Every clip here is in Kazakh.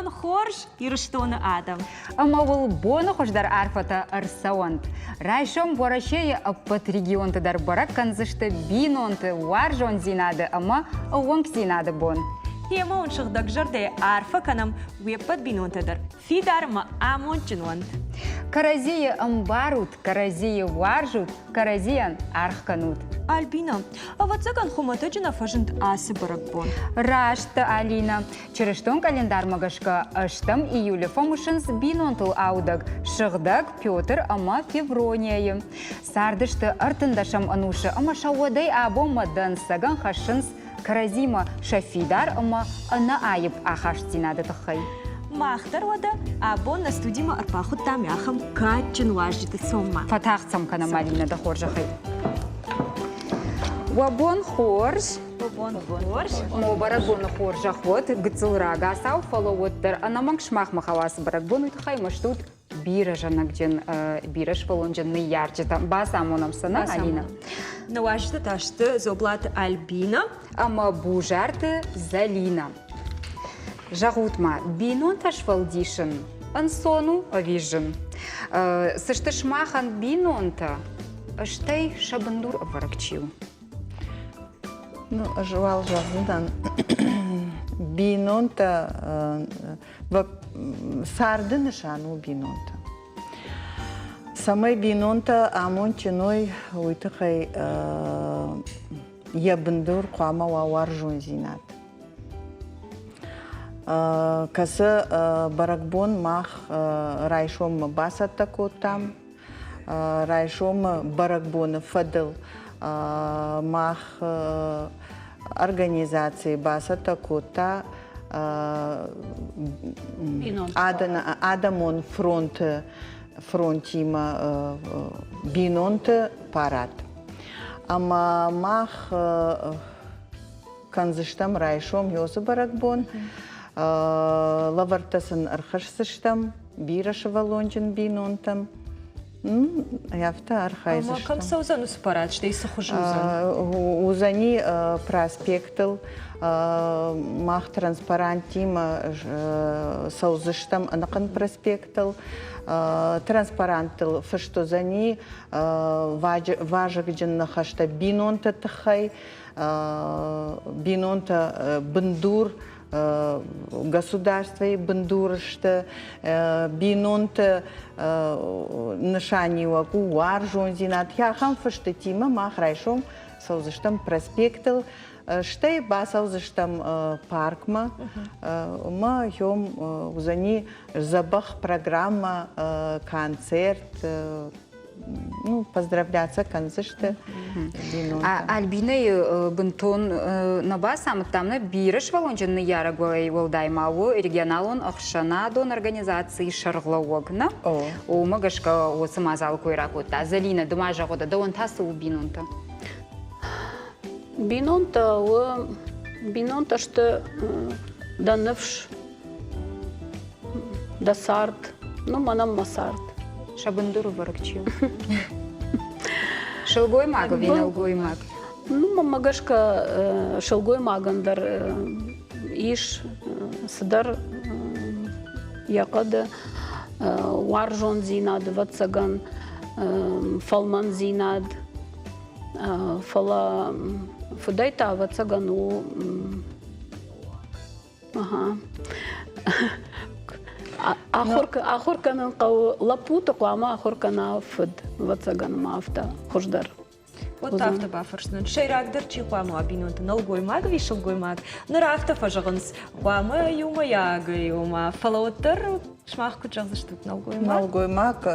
бон хорш юрыштоны адам. Ама ол боны хождар арфата арсауант. Райшом борашея аппат регионтадар барак канзышты бинонты варжон зинады, ама оғонг зинады бон. Тема он шыгдак жарды арфа канам веппат бинонтадар. Фидар ма амон чинуант. Каразия амбарут, каразия варжут, каразиян архканут. Альбина, а вот заган хуматаджина фажент асы баракбон. Рашта Алина. Через что календар магашка аштам июля фомушинс бинонтул аудаг. Шыгдак Петр ама Феврония. Сардышты артындашам ануша ама шауадай абома дан саган хашинс каразима шафидар ама ана айып ахаштинады тахай. Махтар вада абон на студима арпахут там яхам качын важжиты сомма. Фатахцам кана Марина да хоржахай. Вабон хорж. Бон хорш. Мобарак бон хоржах вот гцылрага сау фоловоттер анаманг шмах махавас барак бон утхай маштут бира жанагден бираш фолонжен ярчета басамонам сана Алина. На важжиты ташты зоблат Альбина. Ама бужарты Залина. Жагутма бинон ташвалдишин ансону авижин. Сыштышмахан бинонта аштай шабандур аваракчил. Ну, жвал жаздан бинонта сарды нышану бинонта. Самай бинонта амон чиной уйтыхай ябындур қуама вавар жонзинат. Касы баракбон мах райшом басатта котам, райшом баракбон фадыл мах организации басата кота адамон фронтима бинонты парат. Ама мах канзыштам райшом йозы баракбон, лавартасын архашсыштам, бираш валонжин бинонтам. Яфта архайзыштам. Ама кам саузану спарат, что и сахужузан? Узани проспектл, мах транспарантима саузыштам анакан проспектл, транспарантл фаштозани важак джаннахашта бинонта тахай, бинонта бандур, государство и бандурышты, бинонты нышанива куар жонзинат. Я хам фашты тима мах райшом саузыштам проспектл, штай ба саузыштам паркма, ма йом узани забах программа, концерт, ну, поздравляться, концерты. Альбина бунтон на басам там на бираш валонжен ярагой волдаймаву регионалон ахшанадон организации шарглаугна. О магашка о самазал койракута. Залина думажа года да он тасу бинонта. Бинонта что да навш да сарт, ну манам масарт. Шабандуру варакчил. Шелгой мага, винелгой маг. Ну, магашка шелгой магандар иш садар якада варжон зинад ватсаган фалман зинад фала фудайта ватсагану ага. Ахурканын қау лапуты қуама ахуркана фуд ватсаган мафта хуждар. Вот авто бафаршнын. Шейрагдыр чи қуаму абинонты налгой маг вишелгой маг. Нырахта фажағынс қуама юма яга юма. Фалауаттыр шмақ күчағзыштык налгой маг. Налгой маг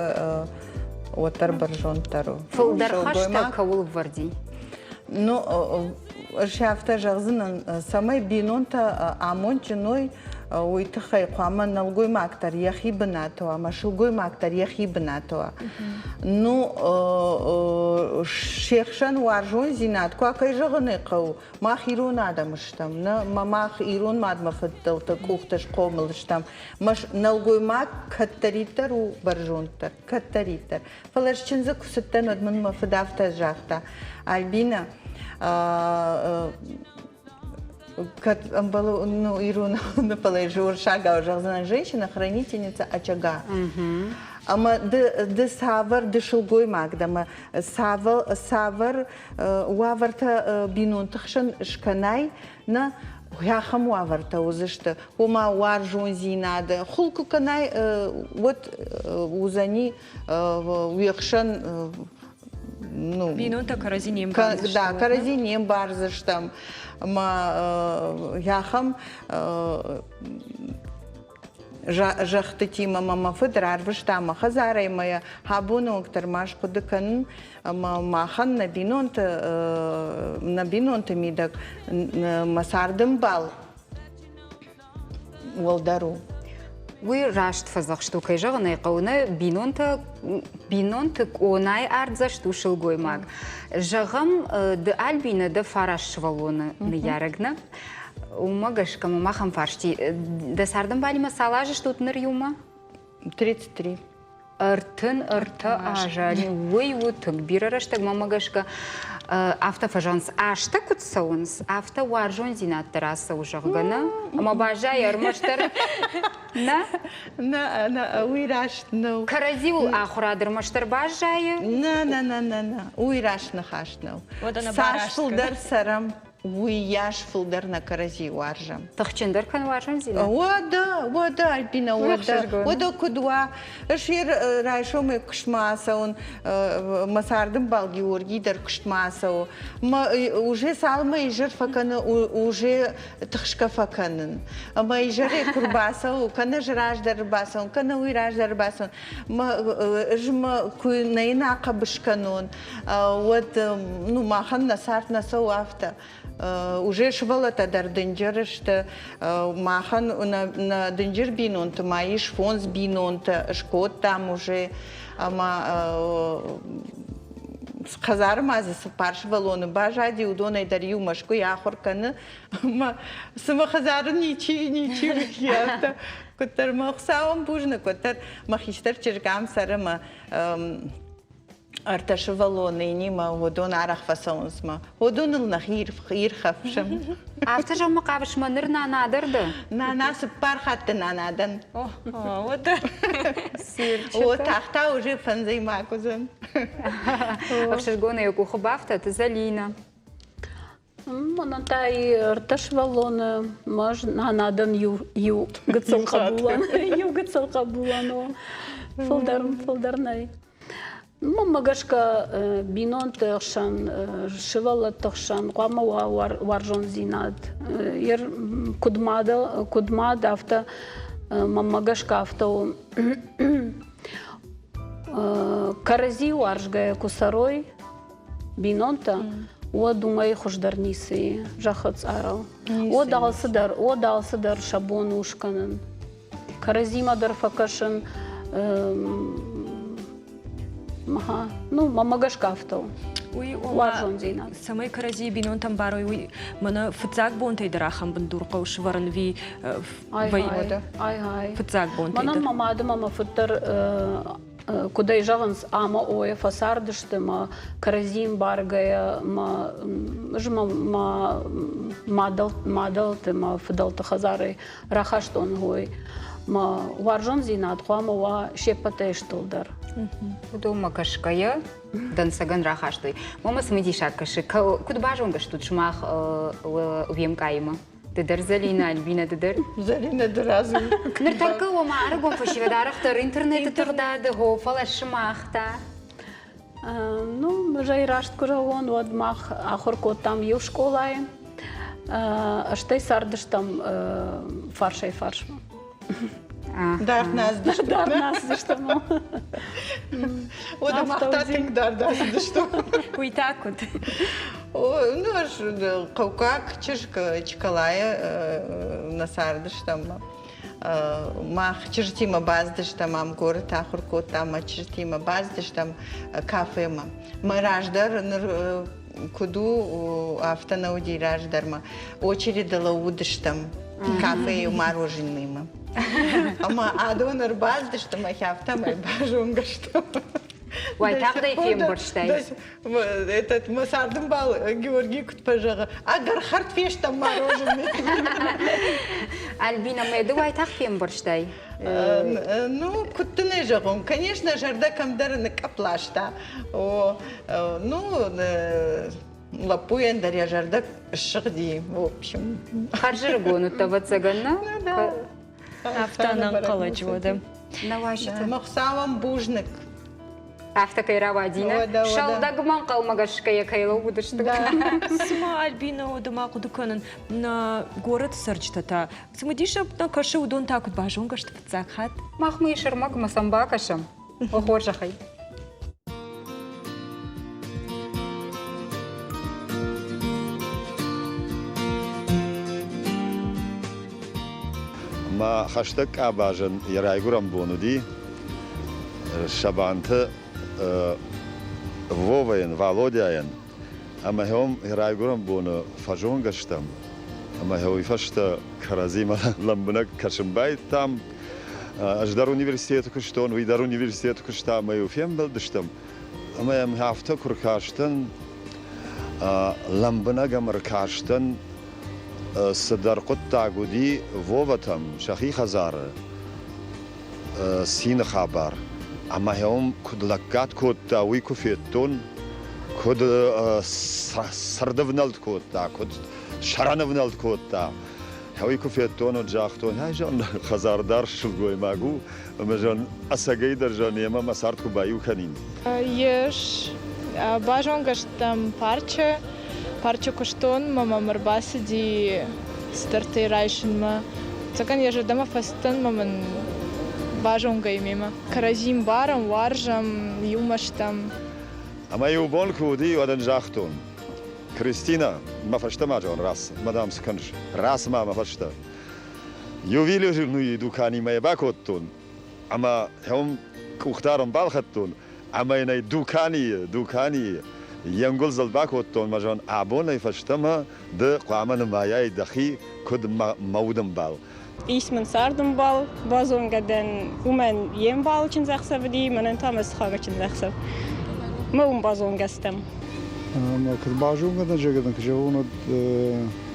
отар баржонтару. Фалдар хашта кавул варди. Ну, шафта жағзынын самай бинонта амон чиной уйтыхай қуама налгой мактар яхи бінатуа, машылгой мактар яхи бінатуа. Ну, шекшан варжон зинат, куакай жағыны қау, мах ирун адамыштам, мах ирун мадмафаттылты кухташ қомылыштам. Маш налгой мак каттаритар у баржонтар, каттаритар. Фалашчынзы кусыттан одмын мафыдафта жақта. Альбина, Ируна Наполеон Шага уже женщина-хранительница очага. Ама де савар де шулгой магдама савар уаварта бинунтахшан шканай на яхам уаварта узышта ума уаржун зинада хулку канай вот узани уяхшан ну бинунта каразинем да каразинем барзыштам ма яхам жахты тима мама федрар выштама хазарай моя хабуну октармаш кудыкан махан на бинонты мидак масардым бал волдару. Уй рашт фазах штукай жағынай қауыны бинонты онай ардза штушыл гоймаг. Жағым ды альбина ды фараш швалоны ярыгна. Умагашка мамахам фаршти. Да сардым бали масалажы штутныр юма? 33. Ыртын ырты ажали. Уй утык бирарыштык мамагашка автофажанс ашта кутсауынс. Авто уаржон зинаттырасы ұжығыны. Ама бажа ярмаштыр. На? На уйрашт ну. Каразил ахурадырмаштыр бажайы. На. Уйрашт нахаштнау. Сашфылдар сарам. Уяш филдер на карази варжам. Тахчендер кан варжам зина? Вода, Альбина, вода кудва. Шир райшоме кшмаса, он масардым балги ургидер кшмаса. Уже салма и жир факана, уже тхшка факанын. Ма и жире курбаса, кана жраждар басан, кана уйраждар басан. Жма куйнаина кабышканун. Вот, ну, махан насарт насау авто. Уже швалата дар дынжырышты махан на дынжыр бинонты маиш фонс бинонты шкот там уже ама хазар мазы парш валоны бажади удоной дарью машку яхорканы ма сама хазар ничи ята котар махсаум бужна котар махистер чергам сарама арташ валоны нима водон арах фасонсма водон илнахир хир хавшам Автожам мақабыш маныр нанадырды. Нанасы пархатты нанадан. Вот. О, тахта уже фанзай макузан. Авшыргона яку хубафта, ты залина. Манантай арташ валоны маж нанадан ю гыцылка булан. Ю гыцылка булану. Фылдарнай. Мамагашка бинон тахшан, шивала тахшан, гама варжон зинад. Ер кудмада авто, мамагашка авто. Карази варжгая кусарой, бинонта, о думай хуждарнисы, жахац арал. О далсыдар шабон ушканын. Карази мадар факашан, ну, мамагашка авто. Варжон зинад. Самай карази бинон там барой мана фцак бонтай дарахам бандурqa ушваран ви Ай. фцак бонтай. Мана мамады мама фыттар кудай жаванс ама ое фасардышты ма каразим баргая ма мадалты ма фыдалты хазары рахаштон гой. Ма варжон зинад хуама ва шепатештылдар. Дома кашкая, дансаган рахаштой. Мама смедиша каши, куд бажонгаш тут шмах вемкаима. Тедер залина, Альбина тедер? Залина дразу. Нертарка ома аргон фашивадарахтар интернет турда дего фалаш шмахта. Ну, жайрашт куравон, вот мах ахорко там ю школай. Аштай сардыш там фаршай фаршма. Дар нас дыштама. Ода махтатинг дар дышту. Уй так вот. Ну, аж каукак чешка чкалая насардыш там. Мах чертима баздыш там ам город ахурко там чертима баздыш там кафема. Мараждар куду автонауди раждарма. Очередь лаудыш там кафе и мороженым. Ама адонар баздыш там ахяфта май бажунга что. Вай тағдай фем борштай. Этот Масардымбал Георгий Кутпажаға. Агар харт фештам мороженое. Альбина мэду вай тақ фем борштай. Ну, куттыны жағым. Конечно, жарда камдарыны каплашта. Ну, лапуен дарья жарда шығди, в общем. Қаржыр гону тавацаганна? Автанан қалач воды. Навашыты. Мақсавам бужник. Афта кайрава дина. Ода. Шалдагман қалмағашқая кайлау будыштық. Сма Альбина удама кудуканын на город сырчтата. Сымадиша на кашы удон так бажон кашты пцахат. Махмы шырмак масамба кашам. Охор жақай. ما خشتك أباجن يرايقرم بوندي شبانت ووين والوديين أما هم يرايقرم بونو فجون قشتم أما هو يفشت كرازيما لمبنك كشمباي تام أجدار أونيفرسيتي كشتون ويدار أونيفرسيتي كشتا ما يوفيم بلدشتم أما يم هافتكر كاشتن لمبنك أمر كاشتن صدر قطع قدي ووتم شخي خزار سين خبر اما هم كد لقات كود تاوي كفيتون كود سردفنالت كود تا كود شرانفنالت كود تا هوي كفيتون وجاختون هاي جان خزار دار شلقوي ماغو اما جان اساقي در جان يما مسارت كوبايو كانين Еш бажон гаштам парче коштон мама марбаси ди старты райшин ма цаган ежедама фастан маман бажон гаймема каразим барам варжам юмаштам اما يوبون كودي ودن جاختون كريستينا ما فشتا ما جون راس مدام سكنش راس ما فشتا يوفيلو جنو يدوكاني ما يباكوتون اما هم كوختارم بالختون اما يناي دوكاني ينقل زلباكوتون ما جون ابون يفشتما د قامن مايا دخي كد مودم بال İsmin Sardımбал, bazongadan umen yembal için zaxsavdi, manen tamas xaga için zaxsav. Ma bazongastam. ما كنت باجون قد جاكدن كجاونا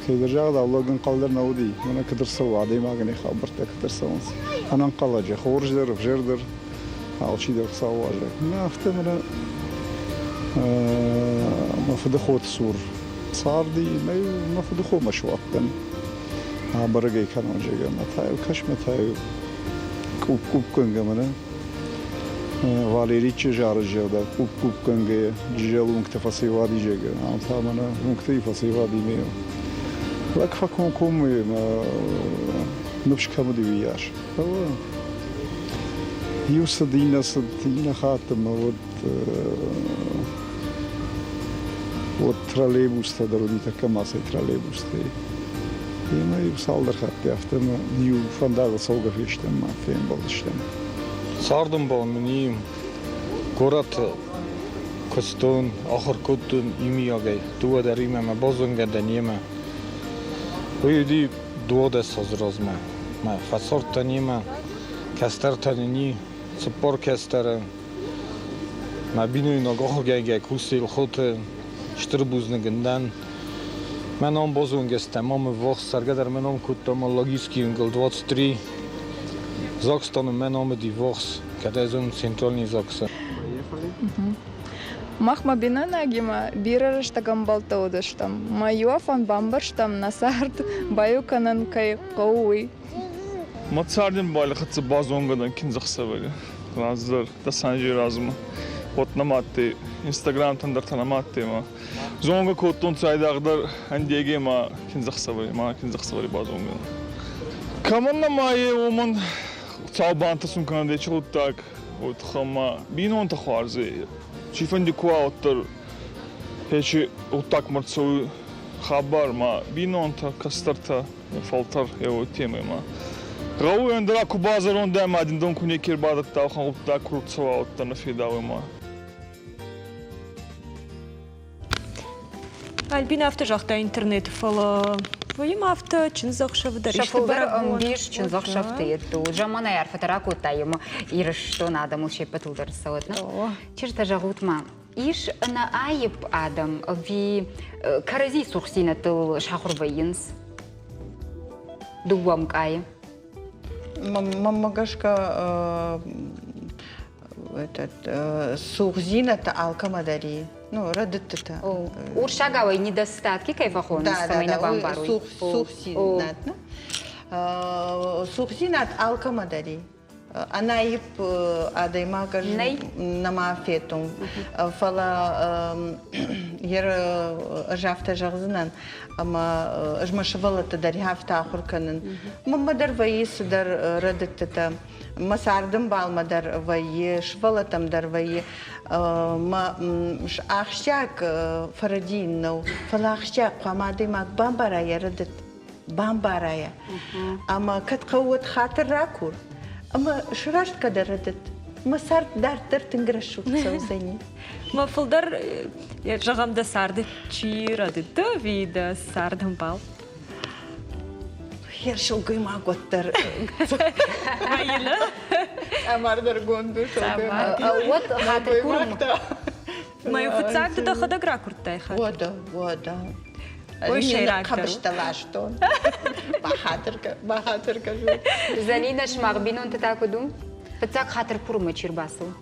كيدر جاكد الله قال لنا ودي أنا كدر سوا عادي ما كني خبرت كدر سوا أنا نقلا جا خورج در فجر على شيء در سوا جا ما أفتمنا ما فدخوت سور صار دي ما فدخو مشواتن برجع كانوا جاكا ما تايو كش ما تايو كوب كنجا منا واليريتش جارجا دا كوب كنجا جيلو مكتفى وادي جاكا عم ثامنا مكتفى وادي ميو لك فكون كومي ما نبش كمدي وياش هو يوصدينا خاتم ود تراليبوس تدروني تكما سي تراليبوس تي ما يوصل خاتي افتما نيو فانداغ سوغا فيشتم ما فين بالشتم Sardımбал мені город Костон, ахыр Коттон имиягай, дуа дариме ма бозонга даниме. Уйди дуа да созразме. Ма фасорта ниме, кастарта ни, цепор кастара. Ма бинуй на гохгай кусил хоте, штырбузнегендан. Мен он бозонга стамам вох саргадар меном Коттон логический угол 23. Закстану меном дивокс, къде зон централни закса. Махма бинана гима бирарыштагам балтаудыштам маюафан бамбарштам насарт баюканан кай қауи Мацардин байлыхатсы базонгадан кин заксавали. Раздар тасанжи разма. Отнаматты, Instagram тандар танаматты ма. Зонга коттон сайдагдар андеге ма кин заксавали базонгадан. Каманна мае оман цаубантасун канаде чултак от хама бинон тахварзе. Чифанди куа оттар печи оттак марцоу хабар ма бинон та кастарта фалтар ево теме ма. Гау ендра кубазарон дем адин дон куне кирбадат та хан оттак курцова отта нафидавы ма. Альбина автожақта интернет фала Твоим авто чинзах шавдар. Шафылдар биш чынзақ шафты етті. Жамана яр фотарак оттайымы. Ирыш что надо муше пытылдар сауытна. Чирта жағутма. Иш на айып адам ви карази сухсина тыл шахурвайынс. Дугвам кай. Мамагашка сухзина-то алкамадари. Ну, радыты-то. Уршагавай недостатки кайфахон. Да, сухзинат. Сухзинат алкамадари. Она и адайма кажу намафетум. Фала жафта жағзынан. Ама жмашывалата дар хафта ахурканын. Мамадар вайыс дар радыты-то. Масардым балма дар вайы, швалатам дар вайы. Ахшак фарадиннау. Фала ахшак қамадаймак бамбарая радыт. Бамбарая. Ама катқауат хатыр ракур. Ама шырашт кадарадыт. Масард дартыр тынгырашук саузани. Ма фылдар жағамда сарды чирадыды вида сардым бал. Хершыл гыйма готтар. Майылы? Амардар гонду. Вот хатыр курм. Маю фыцак да ходагра куртайха. Вода. Ой, шайрак. Кабышталаштон. Бахатырка. Залина шмағбинон тытакуду. Пыцак хатыр курмы чирбасыл.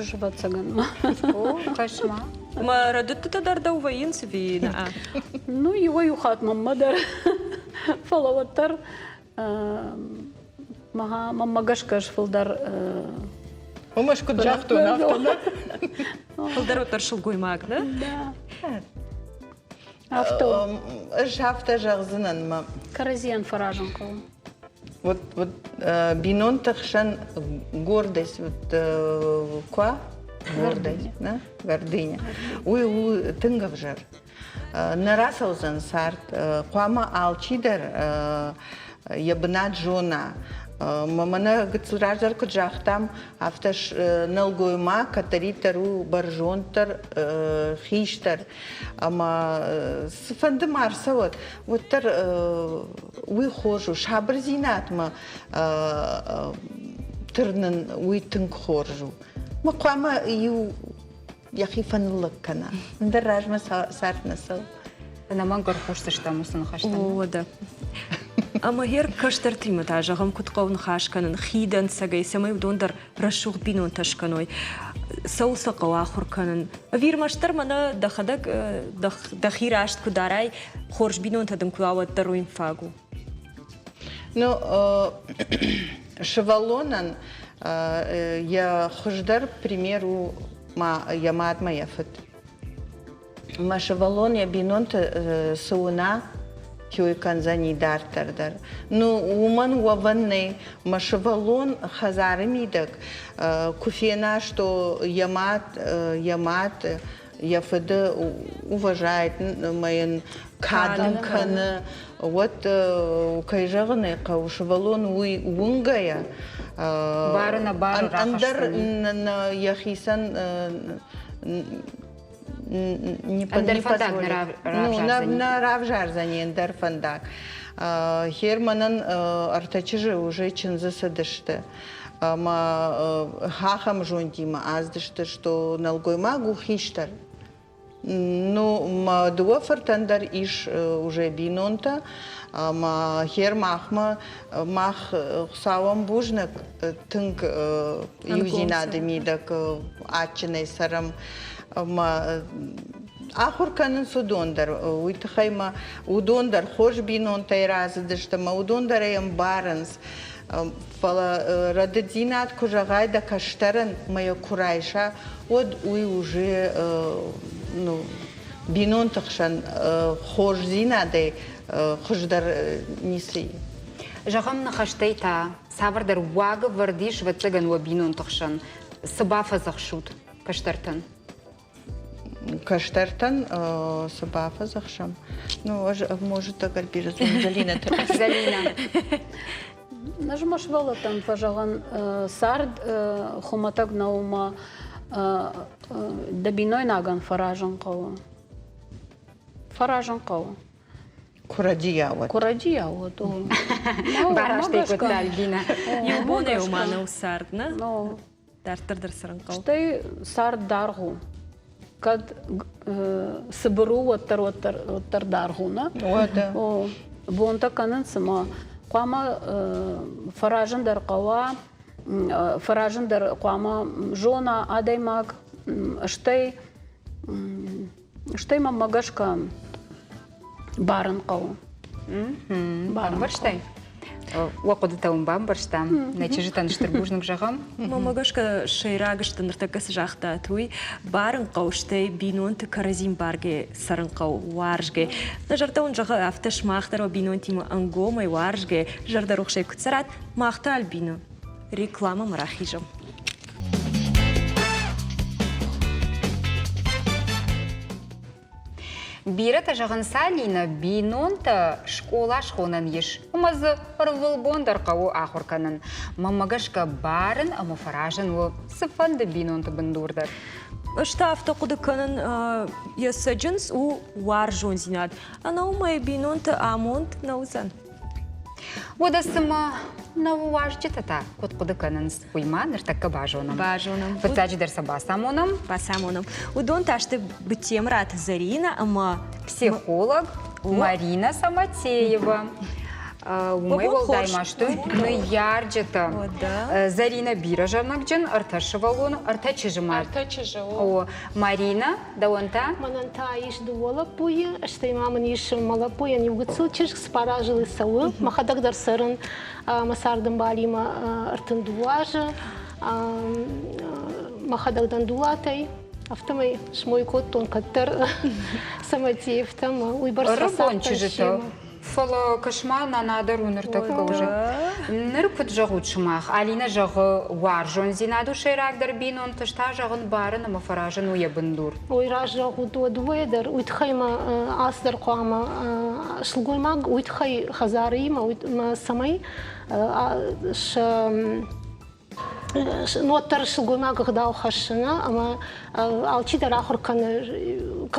Жва цаган. О, кашма. Ма радыты дарда увайынс вина. Ну, его юхат мамадар. Фалаваттар. Мамагашкаш фылдар. Умашку джахту нафтана. Фылдар отар шылгоймак, да? Да. Авто. Жафта жағзынан ма. Каразиян фаражан кол. Вот бинон тахшан гордость. Ква? Гордость, да? Гордыня. Уй, тынгав жар. Нарасаузан сарт. Квама алчидар ябнат жона. Мамана гыцлраждар куджахтам авташ налгойма катаритару баржонтар хиштар. Ама сфандым арсават. Вот тар уй хожу шабрзинатма тырнын уй тынг хоржу. Ма квама ю яхифанлык кана. Ндаражма сарт насал. Наман горхушты штамы сынхаштан. О, да. Ама хер каштар тримата жағам кутқауын хашканын хидан сагай самай удондар рашух бинон ташканой. Сауса қауа хурканын. Вирмаштар мана дахадак дахирашт кударай хорш бинон тадым куават даруин фагу. Ну, шевалонан я хождар, к примеру, я мадма яфет. Ма шевалон я бинон сауна Кёй канзани дартардар. Ну, уман уаванный машевалон хазарамидак. Куфена, что ямат, яфеда уважает моен кадынканы. Вот кайжағыны қаушевалон унгая. Барына бары Андар рахаштаны. яхисан не Андерфандак на равжарзане андерфандак. Херманан артачыжы уже чинзасадышты. Хахам жонтима аздышты, что налгойма гухиштар. Ну, дуафартандар иш уже бинонта. Хер махма мах савам бужнак тынк юзинады мидак ачынай сарам. Ахурканын судондар, уйтахайма удондар хош бинон тайразыдыштама, удондар аям барынс. Фала рададзинат кужагайда каштаран моя курайша, вот уй уже бинон тахшан хош зинады хождар неси. Жағам нахаштайта, савардар вага вардиш вацыган ва бинон тахшан, сабафа захшут, каштартан. Каштартан сабафа захшам. Ну, может, так альбирозун Залина. Залина. Нажмаш валатан фажаган сард хуматак наума дабиной наган фаражан кау. Фаражан кау. Кураджия вот. Кураджия вот. Бараштай көтті Альбина. Юбоне уманы усардна. Ну, Дартырдыр сырынқау. штай сар даргу. Кад сыбыру оттар даргуна. Вода. О, бонта канын сыма. Қуама фаражын дар қауа, фаражын дар қуама жона адаймак, штай мамагашка барын қау. Бамбарштай. Уақыды тауын бамбарштам. Нәтижетан штырбужның жағам. Мамагашка шайрагышты ныртакасы жақта туй барын қауштай бинонты каразин барге сарынқау варжге. На жартауын жағы авташ мақтар бинонтимы ангомай варжге жардар оқшай күтсарат мақта Альбина. Реклама марахижым. Бира тажағын салина бинонта школа шхонан еш. Умазы рвылбондар қау ақырқанын. Мамагашка барын ама фаражын о сыфанды бинонты бындурдар. Ышта автоқуды канын ясаджынс у варжон зинад. Ана умай бинонты амонт наузан. Вода сыма наву важчы тата. Кот-куды канын спуйма ныртакка бажонам. Бажонам. Вытачы дерса басамонам. Басамоном. Удон ташты бытем рад Зарина, ама Психолог Марина Саматеева. Умай волдаймашты ярджета. Зарина бира жарнакджын арташы валон, артачы жымар. Артачы жау. Марина, даонта? Мананта иш дуола пуя, что маман иш мала пуя не угцил чиш спаражил сау, махадагдар сырын масардым балима артын дуажа, махадагдан дулатай. Автомай шмой кот тон каттар Саматеев там уйбарса сарташима. Фала кашма на надар уныртакка уже. Нырпыт жағут шымақ. Алина жағы варжон зинаду шайрагдар бинон тышта жағын барын ама фаражын уя бындур. Ойра жағут уадведер, уйтхайма асдар қуама шылгоймаг, уйтхай хазарыйма, самай ноттар шылгоймаг ғдау хашына, ама алчидар ахурканы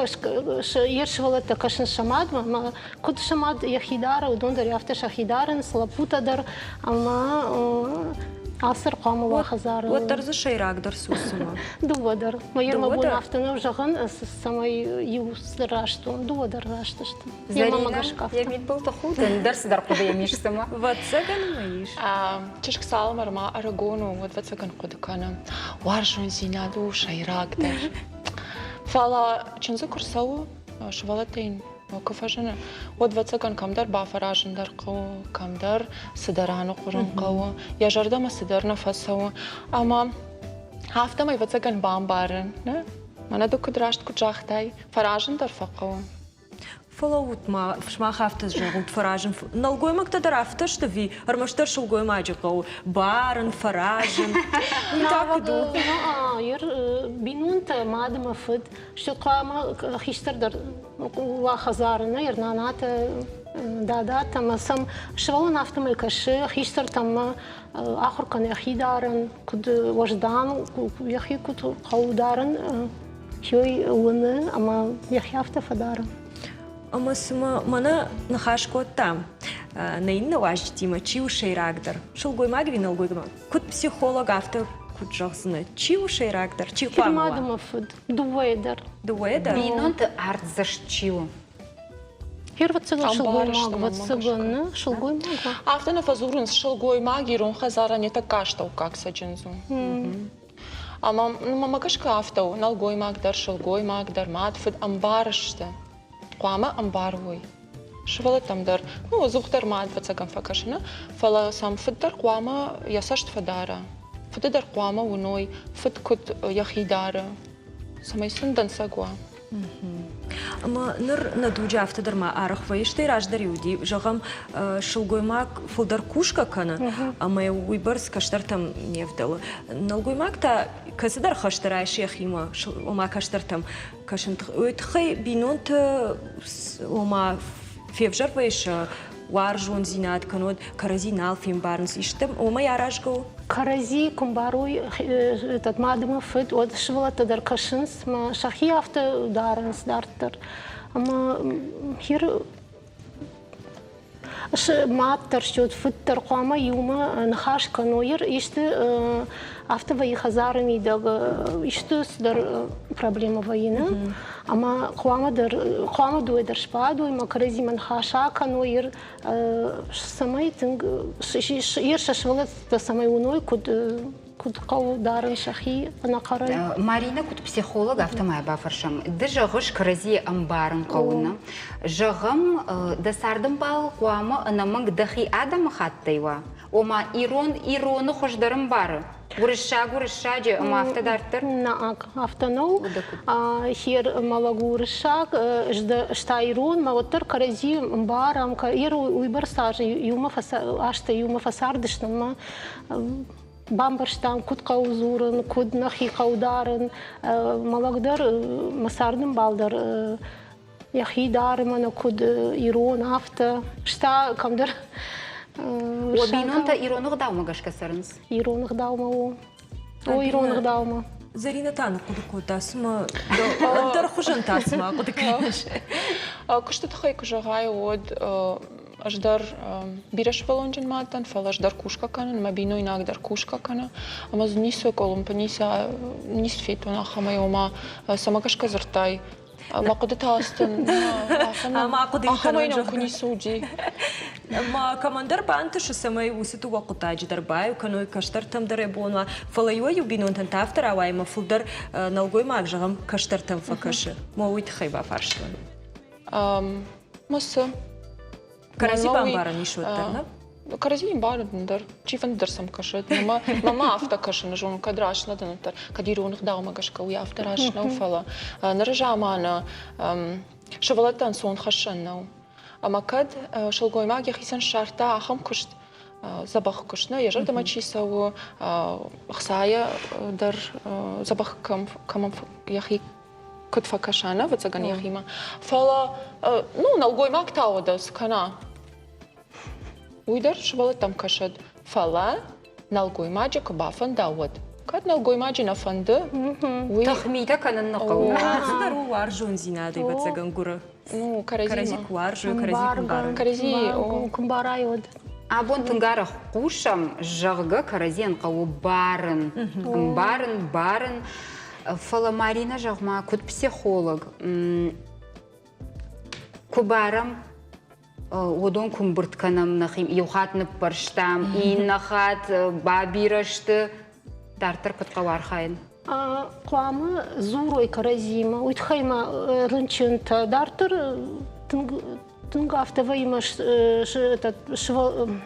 ершвалата кашын шамадма, ама куд шамад яхидара, удондар яфта шахидарын, слапутадар, ама асыр қамыла хазары. Оттарзы шайрагдар сусыма. Дуадар. Майырма бун автонов жағын самай юсрашту, дуадар раштышты. Зарина, ямит был тахуден, дарсыдар куда ямишсама. Ватсаган маиш. Чешк салмарма арагону, вот ватсаган кудакана. Варжон зинаду шайрагдар. Фала чынзы курсау швалатейн. Кафажана. Вот ватсаган камдар бафаражын дар қау, камдар сыдараны құрын қау. Я жардама сыдарна фасау. Ама хафтамай ватсаган бамбарын. Мана ду кудрашт куджахтай. Фаражын дар фақау. Фалаут шмах автос жоғут фаражын. Налгоймак тадар автос что ви армаштар шылгойма жықау. Барын, фаражын. Так иду. Бинунта мадама фыд, что кама хиштардар вахазарына, ернаната дада там сам швалон автомай каши хиштар там ахуркан яхидарын, куд вождан, яхи куд қаударын, хой уны, ама яхи автофадарын. Ама сыма мана нахашко там. Наинна важдима чиу шайрагдар. Шылгойма гви налгойма. Куд психолог авто куд жоқсына. Чиу шайрагдар. Чиу памала. Мадама фыд. Дуэдер. Дуэдер? Бинонты арт зашчиу. Хирватсыган шылгоймаг, ватсыган шылгоймаг. Автона фазурын шылгоймаг ирон хазара не такаштау как саджинзу. Ама мамагашка автау налгоймаг дар шылгоймаг дар матфыд амбарышты. Қуама амбаруй. Швала там дар, зухтар мад ватсаган факашына, фала сам фыддар қуама ясашт фадара. Фыддар қуама уной, фыд куд яхидара. Самай сундан сагуа. Ама ныр надуджа автодар ма арахвай штай раждар юди. Жағам шылгоймак фылдар кушка кана, ама уйбарс каштар там невдала. Налгоймак та касадар хаштарай шехима, ома каштар там кашынт. Өйтхай бинонт ома февжар вайша варжон зинат канод каразинал фим барнс иштем ома яражгау. Карази кумбаруй этот мадама фыд от швала тадар кашынс ма шахи авто дарынс дартар. Ама хир ماتر شود فتر قامة يوم نخاش كنوير إشت أفتى ويا خزارة ميداغ إشت در проблема война أما قامة دو در شباد وما كرزي من خاشا كنوير سماي تنگ يرش شغلت سماي ونوي كود قو دارن شخي أنا قرأ Марина кут психолог автомай бафаршам. Дыжа гыш крази амбарын қауына. Жағым дасардым бал қуамы анамың дахи адам хаттайва. Ома ироны хождарым бары. Гурыша же ама автодартыр. نعك أفتنو هير مواجورشاك شتا إيرون موتر كرزي مبارم كإيرو ويبرساج يوم أشتا يوم فساردش نما بامبرشتان كود قوزورن كود نخي قودارن مواجدر مساردن بالدر يخي دارمن كود إيرون أفتا شتا كمدر وبينون تا إيرونغ داوما гашкасарынс. إيرونغ داوما أو إيرونغ داوما Зарина Тана куды тасма, дар хужан тасма куды кеш. Кушта тахай кужагай од аждар бираш фалонжен матан, фалаш дар кушка канан, мабино инак дар кушка кана, ама знисо колум паниса нисфито на хамайома самагашка зартай. ما قدرت أصلاً ما قدرت أنا كوني سوجي ما كمان دربا أنت شو سماي وسطو وقتاج درباي وكانوا كشترتم دربونوا فلايوا يبينون تنتافتر أواي ما فلدر نلقوي ما أجرهم كشترتم فكش ما ويت خيبة فرشلن مسا كرزي بامبارني شو ترنا كرزين باردندر چیفن درسم کشد ماما افتا کشن جون کدراش ندنتر کدیرون خداو مگشکو یا افتراش نو فلا نرجع معنا شغلتان سون خشن نو اما کد شلگوی ماگی خیسن شرطا اخم کشت زبخ کشنا یجر دما چی سو خسایا در زبخ کم یخی کد فکشانه و زگن یخیما فلا نو نلگوی ماگ تاودس کنا ويدر شبالتم كشد فلا نلقوي ماجي كبافن داود كاد نلقوي ماجي نفند تخميدا كان النقو صدروا وارجون زينادي بتسجنجورة نو كرزي وارجو كرزي كرزي كمبارا يود أبون تنجارة قوشم جرجة كرزين قو بارن بارن فلا مارينا جرما كنت بسيخولوج كبارم ودون كمبرت كنام نخيم يوخات نبرشتام نخات بابيرشت دارتر كتقوار خاين قوام زورو كرزيما ويتخيما رنشنت دارتر تنگ автовыймаш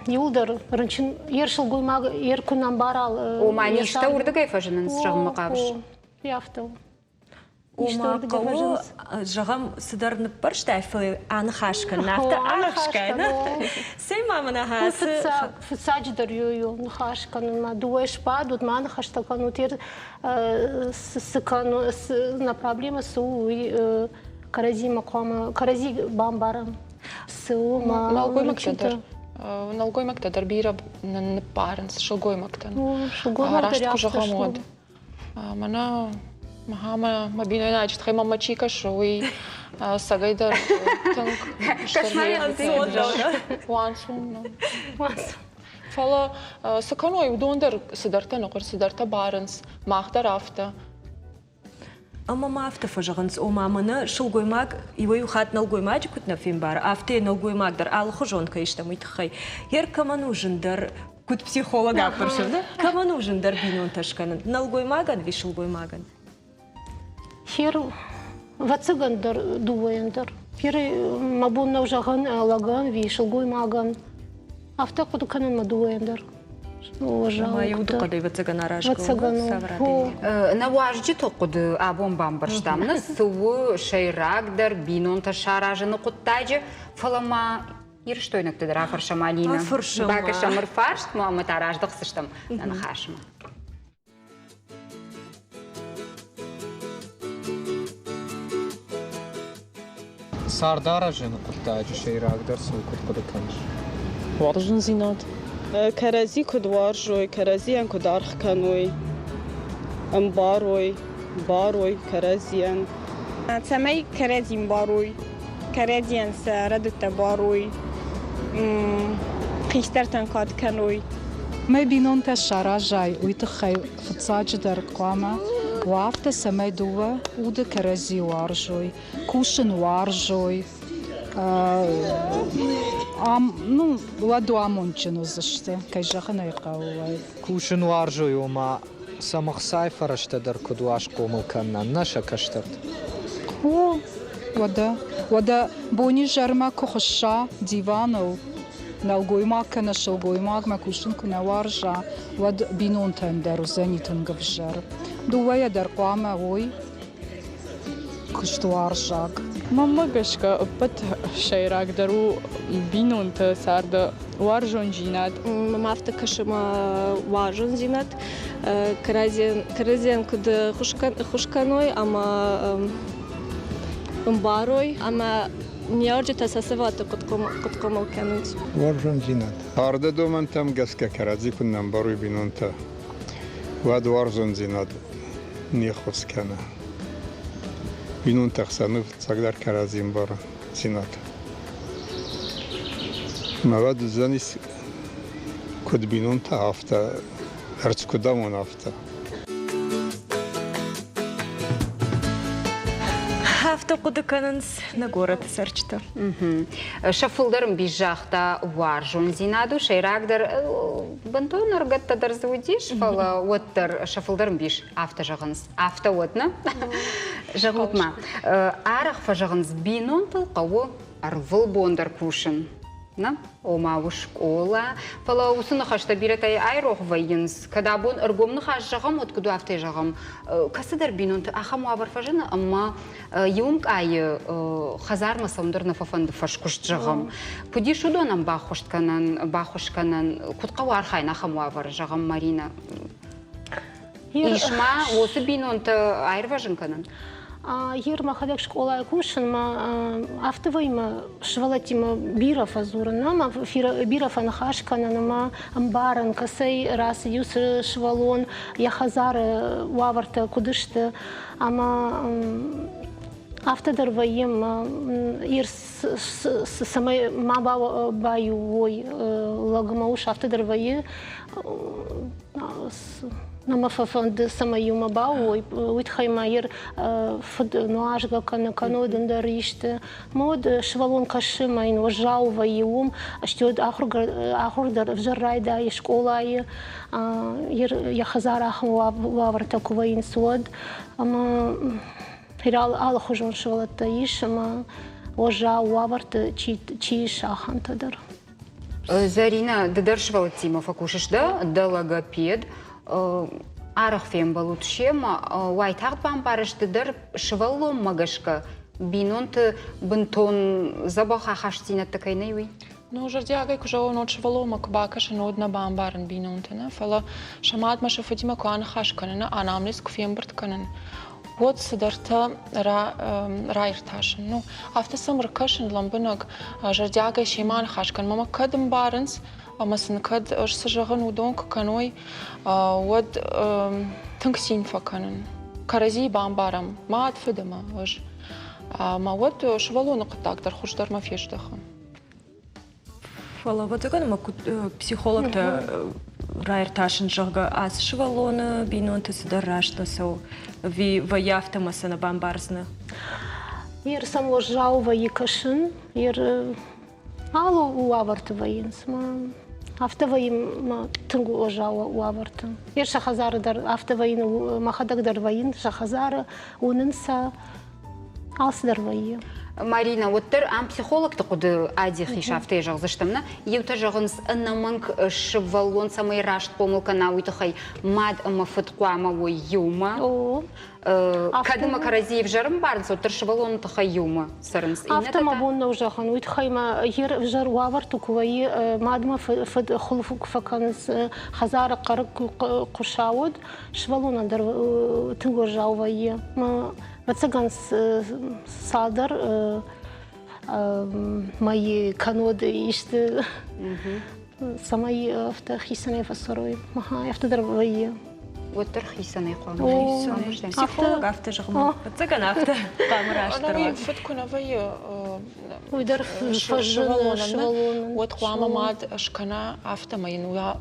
юлдар рынчин ершил гуймаг еркунан барал ومعنيشتا وردا كيف جنن شغم مقابش يافتو وما قوو جغم صدر نبرش تعفل عن خاشكن نافتا عرفشكن سيما من هاس فساج دريو نخاشكن ما دوش بعد ود ما نخاشتكن وتير سكن на проблема су карази мaqama карази бамбарам су ма نلقوي مكتدر نلقوي مكتدر بيرا نبارنس شلقوي مكتن هراشت كجغمود منا مهما ما بينو ناجت خي ماما تشيكا شوي ساقيدر تنك وانسون فلا سكانو يودوندر سدرتا نقر سدرتا بارنس ماخدر افتا أما ما أفتى جغنس أو ما منا شو جوي ماك يويو خات نلقوي ماجي كنت نفهم بار أفتى نلقوي ماك در على خجون كيشتا ميتخي ير كمان وجندر كنت بسيخولوج أفرشنا كمان وجندر بينون تشكن نلقوي ماجن ويشلقوي ماجن هير واتسجندر دويندر هير ما بون نوجهن لاجن ويشلقوي ماجن أفتقد كان ما دويندر ما يودو قدي واتسجن راشكو نواجدي تقد أبون بامبرشتام نسوو شيراك در بينون تشاراجن قطاجي فلما يرشتوينك تدرا فرشمالينا باكا شمر فارشت ما متعراج دقسشتم أنا خاشمة ساردارا جن قطاج شيراك در سوق قد كنش وارجن زينات كرازي كدوارجوي كرازي ان كدارخ كانوي ام باروي كرازيان سمي كرازي باروي كرازيان سردت باروي خیشترتن کاد کنوی ما بینون تا شراجای ویتخی فتساج در قامه وافت سمای دوه ود کرزی وارجوی کوشن وارجوی ну ладу амончину заште кайжахна иqawай Кушин варжуй ума самых сайфарашта дар кудваш комылканна наша каштарт. о вада бони жарма кохша диванов налгойма kana шалгоймаг ма кушин куна варжа вад бинон тандер занитен гавжар дувая дар qama ой куштваржак Мама гашка опыт шайрак дару бинун та сарда варжон жинат. Мафта кашыма важын зинат. Каразен куды хушканой, ама барой, ама неорджи тасасывата куткомал кенуть. وارجون زینات آرده دو من تم گس که کرازی کنم بروی بینون تا واد وارجون زینات نیخوز کنه بینون تخصانو سگدار کرازیم بارن زینات مواد زنیس کد بینون تا هفته هرچ کدامون هفته Hafta kudukanınız na город сарчта. Шафылдырым бижахта варжун зинаду шайрагдыр бантон аргатта дар заводиш фала оттар шафылдырым биш авто жағыныз авто отна жағылтма арах фажағыныз бинон пылқауы арвыл бондар кушын на омау школа фала усына хашта биретай айрох вайынс когда бон аргомны хаш жағам от куду авто жағам касыдар бинон ахам авар фажына амма Юм ай хазарма самдырна фафанды фашкуш жағам. Пуди шудонам бахушканан кутқа вархайна хамуавар жағам Марина. Ишма осы бинонты айрважынканан. Ер махадак школа кушын ма автовайма швалатима биров азурна ма биров анхашкана ма амбаран касай раз юс швалон яхазар ваварта кудышты ама автодар вайым ир самай ма баю ой лагмауш автодар вайы Нама фафанд самаю мабау, уитхаймайер фуд нуажга каноден дариште, мод швалон кашимайн вожау вайум, что ахурдар вжарайда и школай, я хазарах вавар такуваин сод, ама хирал алхужон швалата ишама вожау ваварт чи шахантадар. Зарина дедершвал Тимов акушишда, да логопед. Арах фем балутшема, уайтахт бамбарышты дыр шываллом магашка, бинонты бинтон забаха хаштина такайны уй. Ну, жерди агай кужо нот швалома кбакаш нодна бамбарн бинонтена, фала шамат маша фатима куан хашканена, анамлис кфембрт канен. Вот садарта райрташен. Ну, автосам ркашен ламбынак жерди агай шейман хашкан, мама кадым барынс, مثلا كاد أرسجعن ودونك كانوي ود تنكسين فكانن كرزي بامبارم ما أتفدم وج ما ود شوالو نقطع أكتر خوش دار ما فيش دخن. Фала вот такой, психолог та райрташен жага аз швалона бинонты сдарашта со ви ваяфта масана бамбарзна. Ер само жаува икашин, ер алу уаварта ваинсма. Автоваим тунгу ожава уаварта. Ер шахазары дар автоваин махадак дар ваин шахазары унынса алсыдар вайы. Марина, вот тер ам психолог такой ади хишафте жаг заштамна, юта жагынс аннаманг швалон самый рашт помылка на уйтахай мад амафыткуама ой юма. Кадыма каразиев жарым барнс, вот тер швалон тахай юма сарынс. Автомобонна ужахан уйтахайма ер жар уавар тукваи мадма фад хулфук факанс хазара карак кушауд швалона дар тунгу жаувайы. Вацаганс садар мои каноды ишты самай автохисаны фасорой. Маха автодарвайы. وتر خيسنا يقوم Психолог авто жығым. Цыган авто қамыр أنا аштырған. فت كنا في ويدر شغلونا وتقوم ماد أشكنا عفتا ما ينويا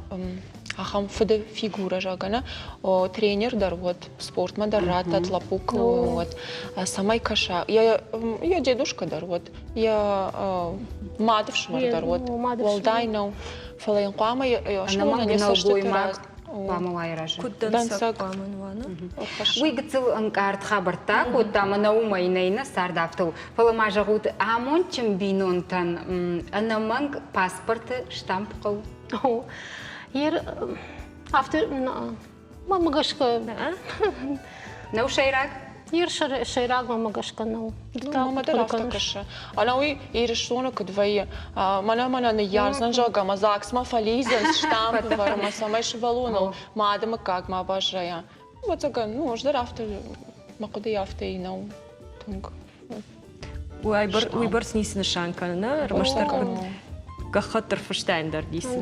أخم فد فيجورة جانا و ترينر در ود سبورت ما در رات تطلبوك ود سماي كشا يا جدوشك در ود يا ماد فشمر در ود والداينو فلين قوام يشلون نسوي Мама вайража. Куддан сак қамын ваны. Уйгцыл анкарт хабартак, вот там на умайнейна сардафтал. Фаламажа гуд амон чем бинонтан, анаманг паспорты штамп кол. Hier, after, mama gashka. Nou шайрак? Hier шайрак mama gashka nou. ماما در رفته کشه. الان وی ایرشونه کدوی من نیارزن جاگا مزاکس ما فلیزن شتامپ ورم سامش ولونل مادم как ما باشه. вот така ну ж در رفته ما قدی یافته اینو تونگ. Уйбар снисны шанканы, рамаштар гахаттар фаштайндар дейсін.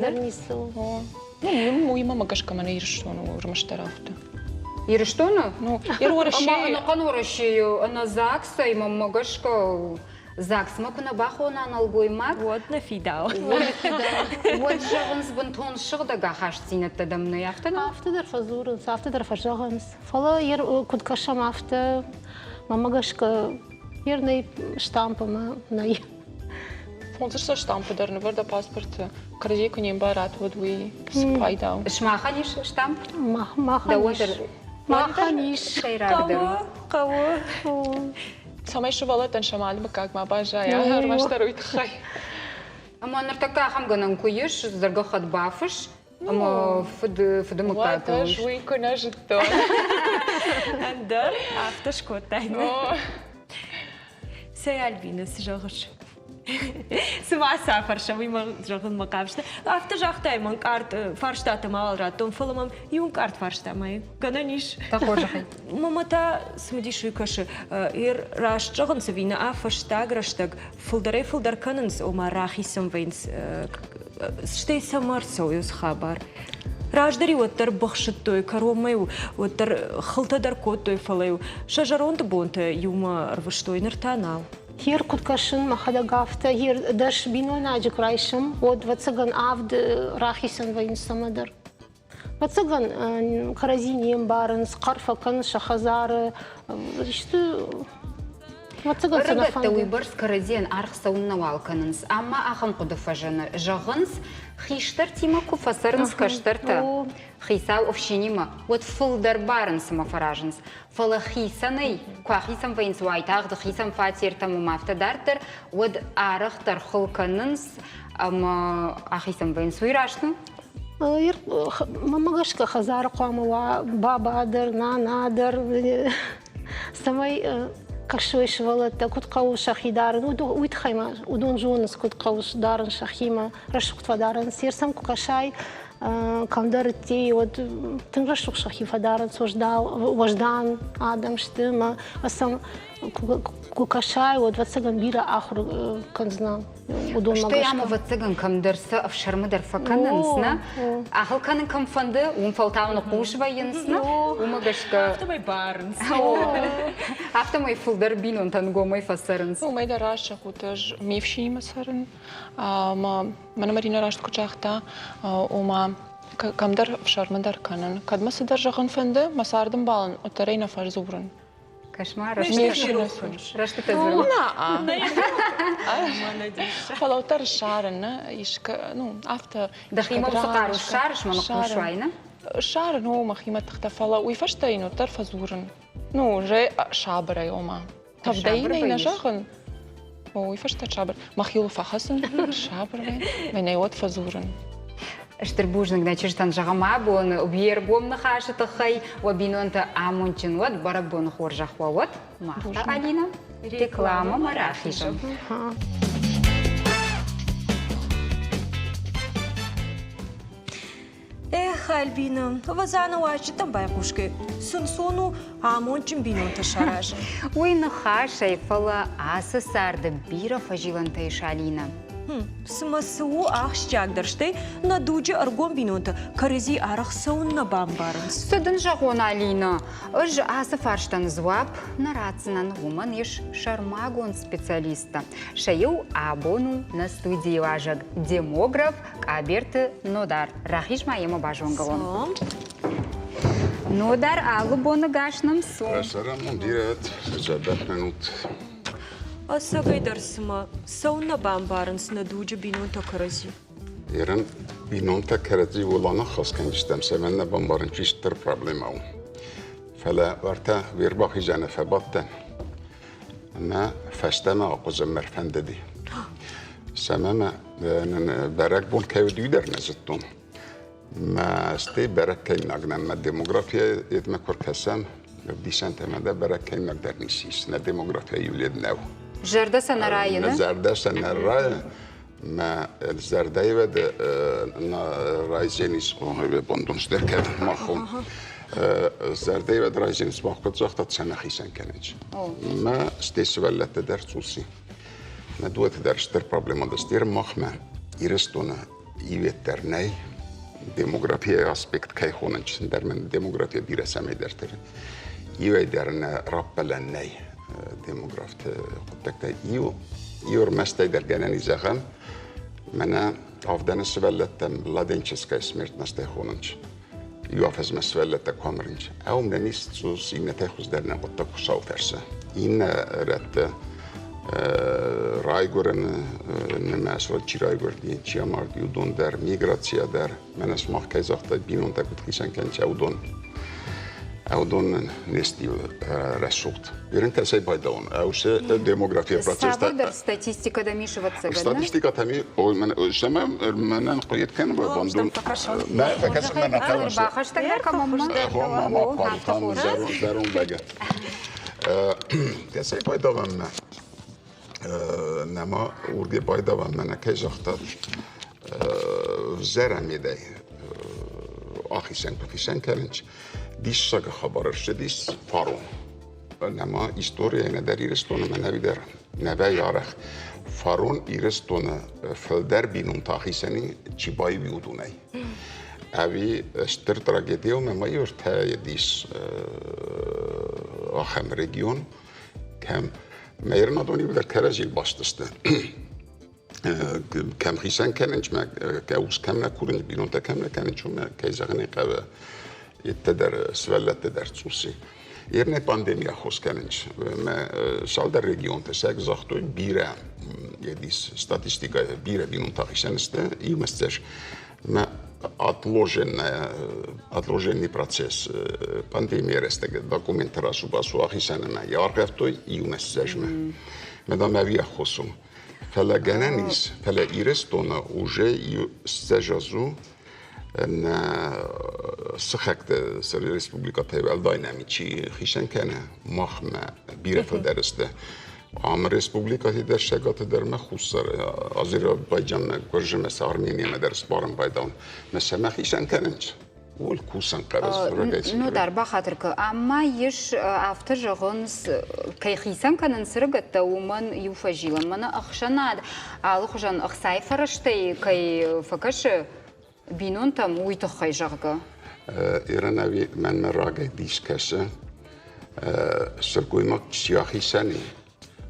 Ну, мой мама гашка мене ایرشونه рамаштар рafte. Ирштону? Ну, ирорши. Она конорши, она закса и мама гашка закс. Мы куда бахона налгой мак. Вот на фидал. Вот же он с бунтон шагда гахашцин это дамно яхта. After der versuchen, after der versuchen. Фала hier куд кашам after mama gashka hier не штампа на. Фонсерса штампы дарны варда паспорт. Крадейку не барат вот вы спайдал. Шмаханиш штамп? Маханиш. Маханиш. Шайрак. Кого? Самай шувалатан шамалма как ма бажа. Я рамаштаруй тхай. Ама нартака хам ганан куеш, зарга хат бафыш. Ама фыдымы Вот катылыш. аж вы куна жито. Андар авто шкотайны. Сэй Альбинас жағыш. Сыма сафарша, вима жағын мақабышты. Авто жақтаймын карт фарштатым алратым, фылымым юн карт фарштамай. Гананиш. Похоже хай. Мамата смудиш үйкашы. Ир раш жағын сывина афаштаг раштаг. Фылдар канынс ома рахисым вейнс. Штей самар союз хабар. Раждари оттар бахшыттой, коромай, оттар хылтадар коттой фалаю. Шажаронды бонты юма рвыштой ныртанал. Hier kut kashin mahada gafta hier dash bino najik raisham od vatsagan avd rahisan vain samadar. Vatsagan karaziniем баранс qarfakan shahazar işte vatsagan Рыгатта уйбар скаразен архса уннавалканынс. Амма ахам кудуфажаны. Жағынс хиштар тима куфасарынс каштарта. Хисал овщенима. Вот фылдар барынс мафаражынс. Фала хисаный. Куа хисам вайнс уайтағды хисам фатиртаму мафтадартыр. Вот арахтар хылканынс. Амма ахисам вайнс уйрашны. Hier mama gashka khazar qama baba adar nana adar samay كشوي شغلت كنت قوس شخيدارن ويت خيمة ودون جونس كنت قوس دارن شخيمة رشقت فدارن سير سمكو كشاي كم درتي ود تنرشق شخيفة دارن وجدان آدم شتما أسم كشاي ود وتسجن بيرة آخر كنزنا ودون ما Что я ма ватсаган кам дерса в шармадар факанынсна. Ахал канын кам фанды умфалтауна кушва янсна. Умагашка. Автомай барынс. Автомай фулдар бинон тангомай фасарынс. Ну, майда раша кутаж мивши масарın. Mana Marina raşt kucakta oma kamdar в шармадар канын. Kadma sidar jağın fende masardım balın otarayna farzurun. Кошмар. Рашты тазру. Фалаутар шарын, ишка, ну, авто. Дахима усакару шарш, мама кушвайна. Шар, ну, махима тахтафала, уйфаштайну тарфазурын. Ну, же шабра йома. Тавдайна и нажахын. Уйфашта шабр. Махилу фахасын, шабра, венайот фазурын. Штербужник, значит, там жагамабон, объербом на хашата хай, обинонта амончин вот, барабон хоржахва вот. Маха Алина. Реклама марахиша. Эх, Альбина, вазана уачи там байкушки. Сунсону амончин бинонта шаража. Ой, на хаша и фала аса сарда бира фажиланта и шалина. Смысу ахщагдыршты на дуджи аргон бинунта карези арахсауна бамбарынс. Судын жағон Алина. Үж асы фарштан зуап нарацынан гуман еш шармагон специалиста. Шайу абону на студии важак демограф Каберты Нодар. Рахиш маема бажонгалон. Нодар алы боны гашным су. Сарамон дирет, жабат минут. Аса гайдарсыма сауна бамбарынс на дуджи бинунта карези. Ерен бинунта карези улана хас кенчтем sevenle bambarın çeşittir problem av. Fela varta verbahi jana fabatta. Ama fastama aquzam merfendedi. Samama barak bun kavdi der nazitton. Ma sti barak kay nagnan ma demografiya yetmekur kasam بديشان تمادا برا كاين نقدر نسيس نا ديموغرافيا يولدنا جرده سنراينا زرده سنراي ما الزرداي بد رايزينيس قوم بوندونس دركات ماخو الزرداي بد رايزينيس ماخو زخت تسنخيسن كانج ما استسوال تدرسوسي ما دوت درستر بروبليم دستير مخما يرستونا يوترناي ديموغرافيا اسبكت كاي خوننش در من ديموغرافيا بيرسامي درتر يويدرنا رابلناي ديموغرافت قدك يور مستي درجاني زغم منا افدان سوالت لادنچسكا سمرت نستي خوننش يوافز مسوالت كومرنج او منيست سو سينا تاخذ درنا قدك صوفرسا ان رت رايغورن نماسول چی رايغور دي چی امار دي دون در ميغراتسيا در من اسمح كايزاخت بينون تا كنت خيشن كان او دون نستي رسوت يرنت سي بايدون او س ديموغرافيا بروسيس تا статистика да мишеваться статистика тами من شما من نقيت كان بوندون ما فكاس من نقاوش باخش تقدر كمان هو ما قال زارون باجا كسي بايدون نما ورگی باید و من کجاخت زرم میده آخیشن پکیشن کردنش دیش سگ خبرش دیش فارون نما استوری نداری ایرستون من نبیدر نبی یارخ فارون ایرستون فلدر بینون تاخیشنی چی بای بیودونه اوی اشتر تراجدی و من یورت دیش آخم رژیون کم ميرنا دوني بدر كراجي الباشتسته كم خيسان كانش ما كاوس كم كورن بينون تا كم كانش ما كايزغني قبا يتدر سوالات تدر تسوسي يرني بانديميا خوس كانش ما شال در ريجيون تساق زاختو بيرا يديس ستاتستيكا بيرا بينون تا خيسان استه يمستش ما отложенный процесс пандемии растет документара субасу ахисана я аргавтой и уместежме медам авиа хосум фала гананис фала ирестона уже стежазу на сахакта сер республика тайвал динамичи хишан kana махма биреф درسته عام республика در شگات در مخصوص آذربایجان گرج مثل آرمنیا مدرس بارم بایدان مثل مخیشان کننج ول کوسان قرض رگایت نو در بخاطر که اما یش افتر جغنس کی خیسان کنن سرگت و من یوفجیلن من اخشناد آل خجان اخسای فرشته کی فکش بینون تام ویت خیجاگه ایرانوی من مراجع دیش کشه سرگوی ما چیاخیسانی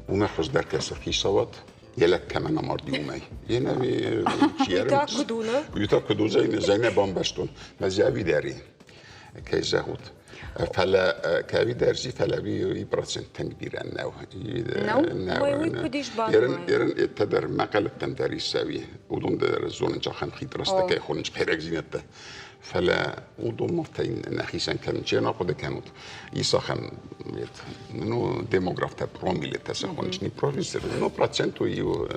وما خش در کسر خیشوات یلک کمان آمردی اومی یه نوی چیارم یتاکدو زینه بامبشتون مزیابی داری که زهود فلا كابي درجي فلا بي برسنت تنبير النو يرن تدر مقالة تمداري ساوي ودون در زون جاخن خيط راستا كي خونج خيرك زينته فلا ودون مفتين نخيسان كان جينا قد كانت يساخن نو ديموغراف تا بروميل تسخونج ني بروفيسور نو برسنتو يو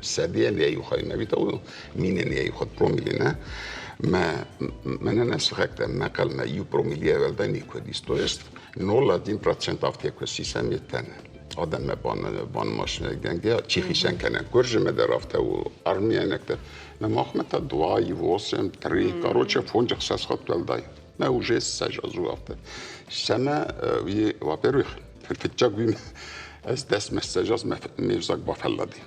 ساديان يو خاي ما بيتو مينن يو خد بروميلنا ما أنا سخكت ما قال ما يبروميليا والدني كوديس توست 0,1% أفتي كوسيسام يتن آدم ما بان ماش جنگه چیخیشن کنن گرج مدرافته و آرمیا نکته ما مخمت دوای واسم تری کاروچه فونج خصاص خط والدای ما وجه سجازو افته سما وی وبروح في الجاك بيم از دست مسجاز ما ميزاك بافلادي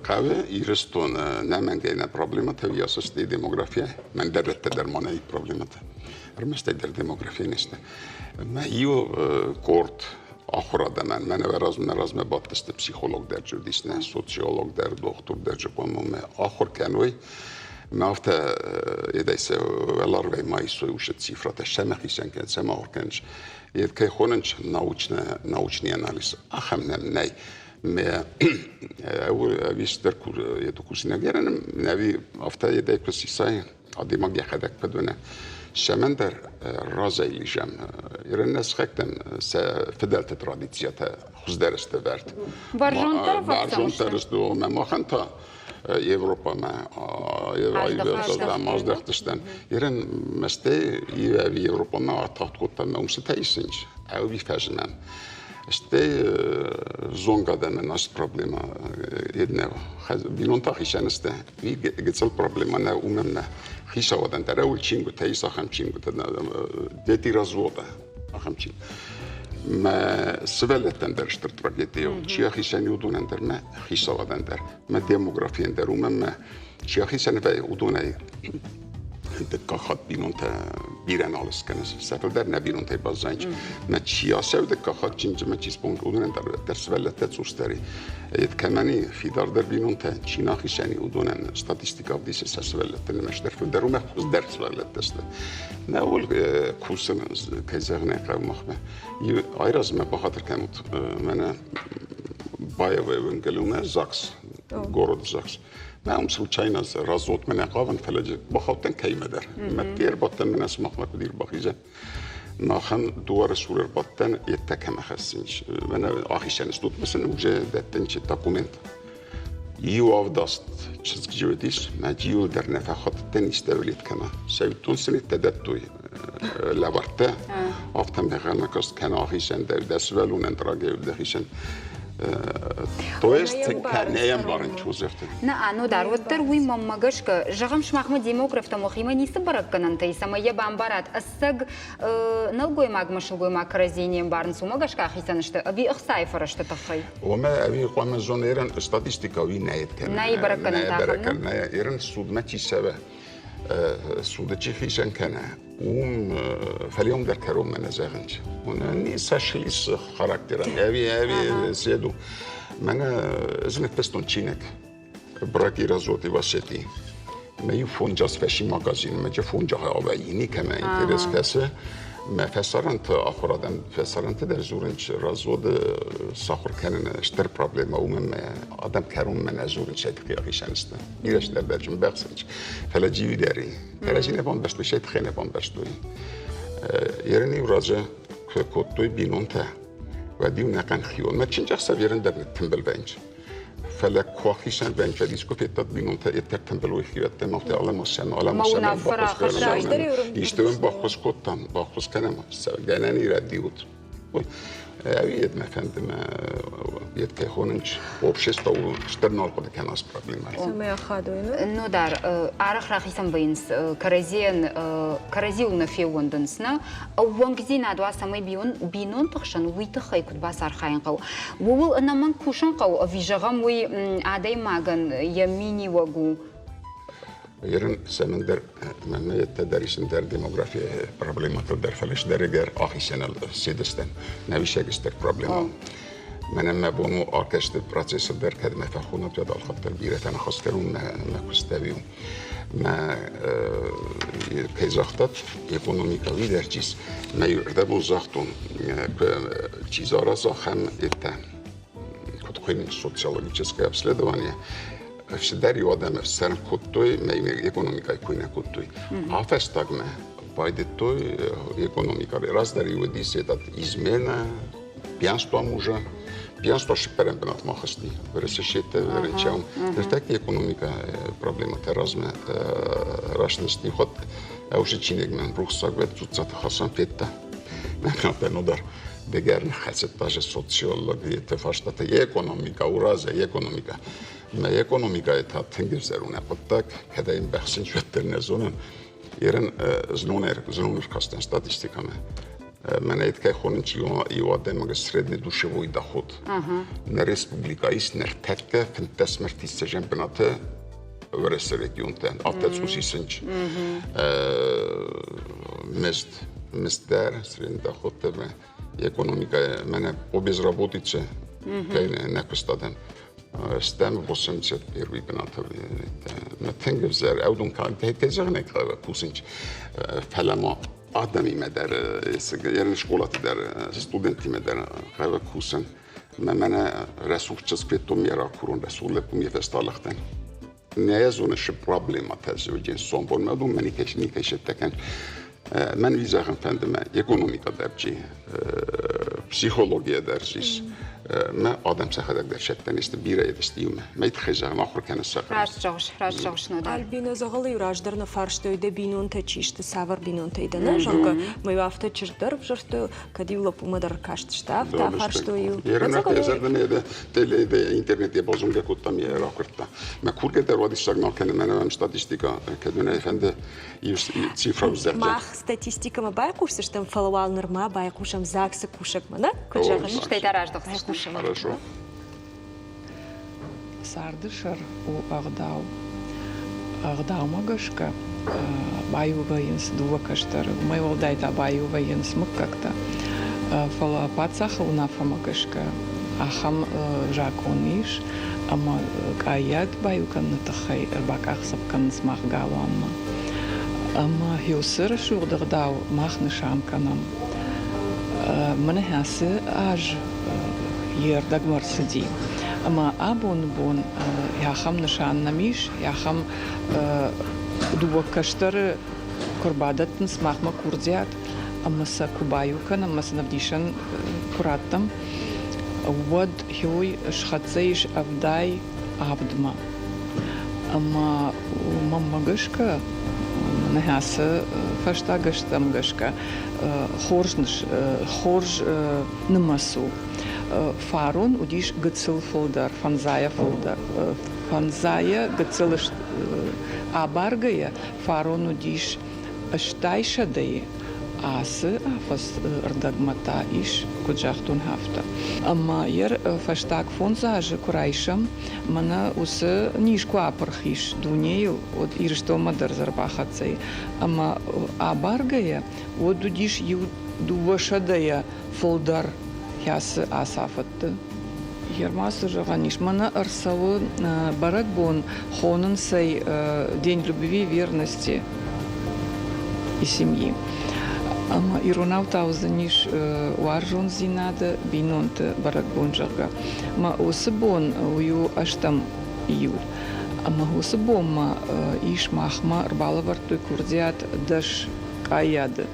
قوي يرستون نامن جينا بروبلمات هي أساس دي ديموغرافيا من درت درمانة أي بروبلمات رمست در ديموغرافيا نشته ما يو كورت آخر دمان من رازم باتست پسیخولوگ در جودیس نه سوسیولوگ در دکتر در جوام آخر کنوی ما افت يدايس والله ربع ما يسوي وش الصفرة الشمع خيسان كان سما أوركنش يدكي خوننش ناوچني أناليز أخم ناي ما أول بيستر كور يدكوسنا غيرنا نبي افت يداي بسيساي عادي ما جاخدك بدونه شمندر رازي اللي جام يرنس خكتم فدلت تراديسياتا خز درست ورد بارجون ترس دو ما خنتا Европа ма маздахтштан ерен масте и Европа ма тахткотта мумстайсинч ау ви фажнан сте зонгадан нас проблема еднева билон тахишансте ви гецел проблема на умемна хишавадан тараул чингу тайса хамчингу дети развода хамчин ما سبلت اندر شترت راجيتيو شيخي سن يودون اندر ما خيسوا اندر ما ديموغرافي اندر وما شيخي سن في ودوناي دكخات بينونتا بيران على سكنس سافل در نبينونتا بازانج ما سياسه دكخات جنج ما تشبون ودون اندر در سبلت تسوستري كماني في دار در بينونتا شيناخي سن يودون ستاتستيكا ديس سبلت المشتر في در وما در سبلت تست نقول كوسن كزغنا قوم مخبه ايراز ما بخاطر كانت من بايا وينقلونا زاكس غورد زاكس نعم случайно разот من قاون فلج بخاطن كيما در ما دير بطن من اسمع ما كدير بخيزه ناخن دوار سور بطن يتكم خسنش من اخي شان استوت مثلا وجه دتنش دوكومنت يو اف داست چizgi جوديش ما جيو در نفخات تنش دولت كما سيتون سنه تدتوي لابرته افتم بغل مكست كان اخي شان دس ولون انتراجي دخيشن то есть كان بارن чузефте на ну дар вот тер уй маммагашка жагам шмахма демограф там охима не собарак канантай самая бамбарат ассаг налгой магмашылгой макразением барн сумагашка ахисанышты аби ихсайфара что тахай وما ابي قام زونيرن استاتستيكا وي نايت كان ناي بركن بركن يرن سود ما تشبه سود تشيخيشن كان فاليوم در كروم من زاغنج هنا نيساشليس خاراكتر ابي سيدو من زنت بستون تشينك براكي رازوتي واسيتي ما يفون جاس فاشي ماغازين ما جفون جاها اوبايني كما انترس كاسه ما فسرنت اخرادن فسرنت در زورنج رازود ساخر كان اشتر بروبلم او من ادم كروم من زورنج شتقي اخيشانست ميرش در درجم بخسنج فلا جيوي داري فلا نبون باش شيء تخينا بون باش توي يرني وراجه كوتوي بينونتا وديو نقن خيون ما تشنج خسابيرن در تمبل بنج فلا كواخيشان بنج فديسكو في تطبينونتا يترتمبل ويخيوت تموت على مسن على مسن يشتون باخوس كوتام باخوس كلام جاناني رديوت أويد ما فهمت ما يتكهونش общество شترنال قد كان أس проблема. سمع خادوينه. Ну дар арах рахисам бинс каразил на февонденсна вангзина два самый бинон тахшан уйтахай куд басар хайн қау. Вул наман кушан қау вижагам уй адай маган ямини вагу. يرن سمندر من يتدرسن در ديموغرافيا بروبلمات در فلش درجر آخر سنة سيدستن نويش اجستر بروبلم من ما بونو آركستر بروسيس در كده ما فخونا بيد الخطر بيرة أنا خاص كرون ما كستبيو ما كيزاختات ايكونوميكا ويدرجيس ما يردبون زاختون چيزارا زاخم إتا كنت خيمين سوسيولوجيسكا обследование Всегда рядом с сам куттой, мы экономика куйна куттой. А фестагме, пойдет той экономика. Раз дари удис этот измена, пьянство мужа, пьянство шиперем бенат махасти. Вересешете, веренчаум. Так экономика проблема теразме, рашности ход. А уже чинегмен рухсаг вет цуцат хасан фетта. Накапен удар. Бегерн хасет даже социология, те фаштата экономика, ураза экономика. ما ekonomika eta tengizeruna pottak kadaim baxsin şötterine zonun yerin znoner kasten statistikame من ایت که خونن چیو ایواده مگه سرد ندوشه وی دخود نه رسپوبلیکاییست نرتکه فنتس مرتیس سجن بناته ورس ريجيون تان أفضل سوسي سنج مست دار سرين دخود تبع ekonomika mene obezrabotice kaj nekostadem. Stem bossem zet pervi benata. Ma tänker så här, de kan det är jag inte klara kusinch. Fallama adami med där jag skola där studenter med där klara kusen. Men resurser skvitt om mera kuron resurser på mig festalakten. Nej, så är problem att det så är som på med de men inte kan من ویزاخم فندم اکونومیکا درچی پسیخولوژیا درچیش ما آدم سخدک در شتن است بیره استیومه ما یتخیزم آخر کنه سخت راش نداره البینو زغلی راش در نفرشتوی ده بینون تچیشت سوار بینون تیده نه جنگ ما یافته چردر بجرتو کدیولا پوما در کاشت شتاف تا فرشتویو یرنه تزردنه ده تله ده اینترنتی بازونگه کتام یه راکرتا ما کورگه در وادی سگنا کنه من استاتستیکا کدونه فنده цифрам зеркал. Мах статистика ма бай курсы, что фолловал норма, бай кушам заксы кушак ма, да? Куджаган, что это раждох. Хорошо. Сардышар у Агдау магашка баю военс дува каштар. Мы волдайта баю военс мук как-то. Фала пацаха у нафа магашка. Ахам жакониш, ама каят баю каннатахай баках сапкан смах галуанма. Ама хиосыр шурдырдау махны шамканам. Мене хасе аж ердаг марсиди. Ама абон яхам нышан намиш, яхам дуба каштар курбадатын смахма курдиат, ама са кубаюкан, ама са навдишан кураттам. Вод хиой шхацейш авдай авдма. Ама маммагышка нехасе фаштагыштам гышка хорж нымасу. Фарун удиш гыцыл фолдар, фанзая фолдар. Фанзая гыцылыш абаргая, фарун удиш аштайшадai. Асы афас рдагмата иш куджахтун хафта. Ама ер фаштаг фонзаже курайшам мана усы нишку апархиш дунею от ирштома дарзарбахацей. Ама абаргая от дудиш ю дувашадая фолдар ясы асафатты. Ермасы жаганиш мана арсавы барагбон хонын сай день любви, верности и семьи. Ама иронавта узаниш варжон зинада бинонта барагбонжага. Ма осыбон ую аштам июль. Ама осыбома иш махма рбалавартой курдиат даш каяды.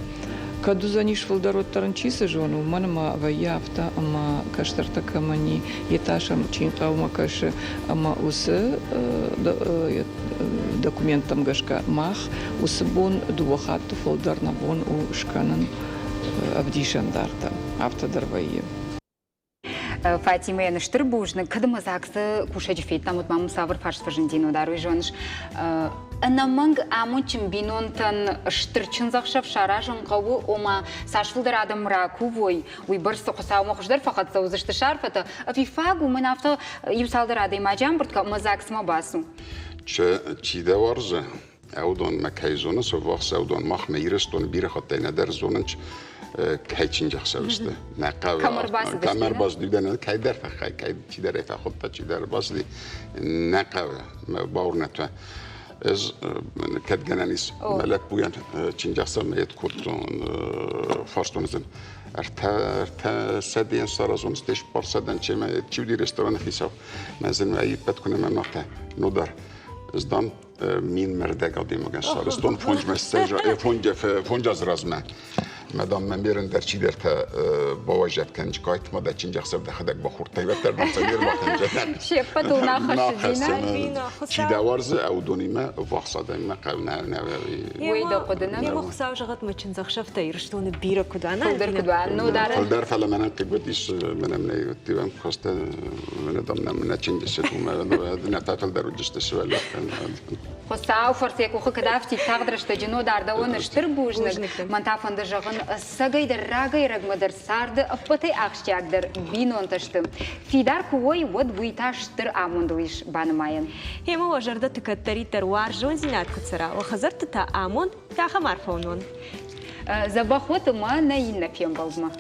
Каду заниш фолдарот таранчисы жону, манама ваяфта, ама каштартака мани еташам чинтаума каши, ама усы документам гашка мах, усыбон дувахатты фолдар набон у шканан авдишандарта, автодарвайе. Фатима яныштыр бужны, кадыма заксы кушаджи фейтам от маму савр фарш фажындин удару жоныш. Анаманг амунчим бинонтан штырчын закшав шаражын қауы ома сашфылдар адам раку вой. Уй бірсі қосау мақышдар фақат заузышты шарфата. Афифагу мен авто юсалдар адайма жамбыртка ма заксыма басу. Чиде варзы, әудон мәкайзоны, совақс әудон мақ мейрестон бірі қаттайна дәр зонынч کایچین جخسه است. نقاب. کامر باز دیدن کای در فخای کای چی در فخود تا چی در باز دی نقاب باور نتوان. از کد گنانیس ملک بویان چین جخسه میاد کردن فارستونزن. ارتا سدین سرازون استش پرسدن چه ما چی رستوران خیساو. مثلا می بد کنم من نقطه نودار. از دام مین مرده قدیم مگه سرستون فونج مسیج فونج از رزمه. مدام من میرن در چی در تا باوجب کنج کایت ما در چین جخسر دخدک بخور تایبت در دانسانیر باکنجه شیفت و نخشیدینا چی دوارز او دونیمه وحصاده ما قونا ویدا قدنا نیم خساو جغت ما چند زخشفته ایرشتون بیرا کدوانا فلدر کدوانو داره فلدر فلا منم قبودیش منم نیوتیوم خواسته من دام من چنجش تو من نفعل در وجست سوال خصاو فرسيكو خكدافتي تقدرش تجنو داردون اشتر بوجنك من تافن دجغن سجي دراجي رغم در سارد افبتي اخشياك در بينون تشتم في دار كوي ود بويتاشتر اموندويش بانماين هما وجرده تكتري تروار جون زينات كتسرا وخزرت تا امون تا خمار فونون زبخوت ما نين نفيم بلزما